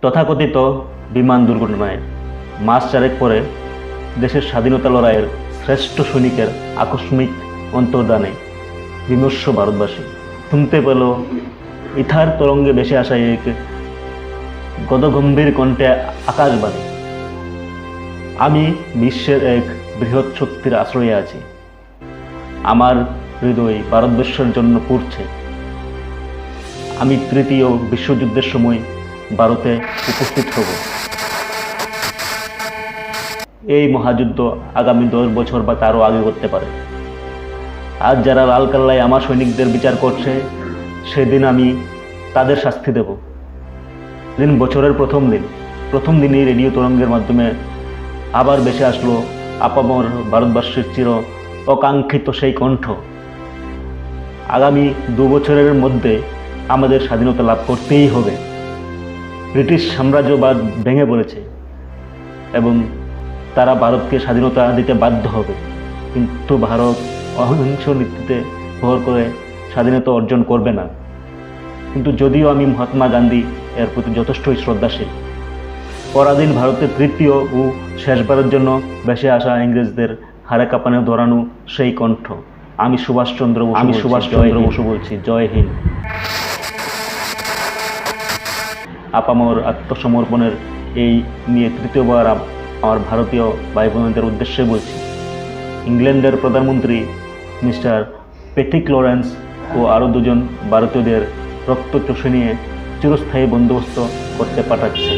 তথাকথিত বিমান দুর্ঘটনায় মাস চারেক পরে দেশের স্বাধীনতা লড়াইয়ের শ্রেষ্ঠ সৈনিকের আকস্মিক অন্তর্দানে বিমর্ষ ভারতবাসী শুনতে পেল ইথার তরঙ্গে ভেসে আসা এক গদগম্ভীর কণ্ঠে আকাশবাণী, আমি বিশ্বের এক বৃহৎ শক্তির আশ্রয়ে আছি। আমার হৃদয় ভারতবর্ষের জন্য পুড়ছে। আমি তৃতীয় বিশ্বযুদ্ধের সময় ভারতে উপস্থিত হব। এই মহাযুদ্ধ আগামী 10 বছর বা তারও আগে করতে পারে। আজ যারা লালকেল্লায় আমার সৈনিকদের বিচার করছে, সেদিন আমি তাদের শাস্তি দেব। দিন বছরের প্রথম দিনই রেডিও তরঙ্গের মাধ্যমে আবার ভেসে আসলো আপামর ভারতবর্ষের চির অকাঙ্ক্ষিত সেই কণ্ঠ। আগামী 2 বছরের মধ্যে আমাদের স্বাধীনতা লাভ করতেই হবে। ব্রিটিশ সাম্রাজ্যবাদ ভেঙে পড়েছে এবং তারা ভারতকে স্বাধীনতা দিতে বাধ্য হবে, কিন্তু ভারত অহিংস নীতিতে ভর করে স্বাধীনতা অর্জন করবে না। কিন্তু যদিও আমি মহাত্মা গান্ধী এর প্রতি যথেষ্টই শ্রদ্ধাশীল, পরাধীন ভারতের তৃতীয় ও শেষবারের জন্য ভেসে আসা ইংরেজদের হাড়ে কাঁপানো ধরানো সেই কণ্ঠ, আমি সুভাষচন্দ্র বসু বলছি, জয় হিন্দ। আপামর আত্মসমর্পণের এই নিয়ে তৃতীয়বার আমার ভারতীয় ভাই বোনদের উদ্দেশ্যে বলছি, ইংল্যান্ডের প্রধানমন্ত্রী মিস্টার প্যাট্রিক লরেন্স ও আরও 2 জন ভারতীয়দের রক্ত চষে নিয়ে চিরস্থায়ী বন্দোবস্ত করতে পাঠাচ্ছে।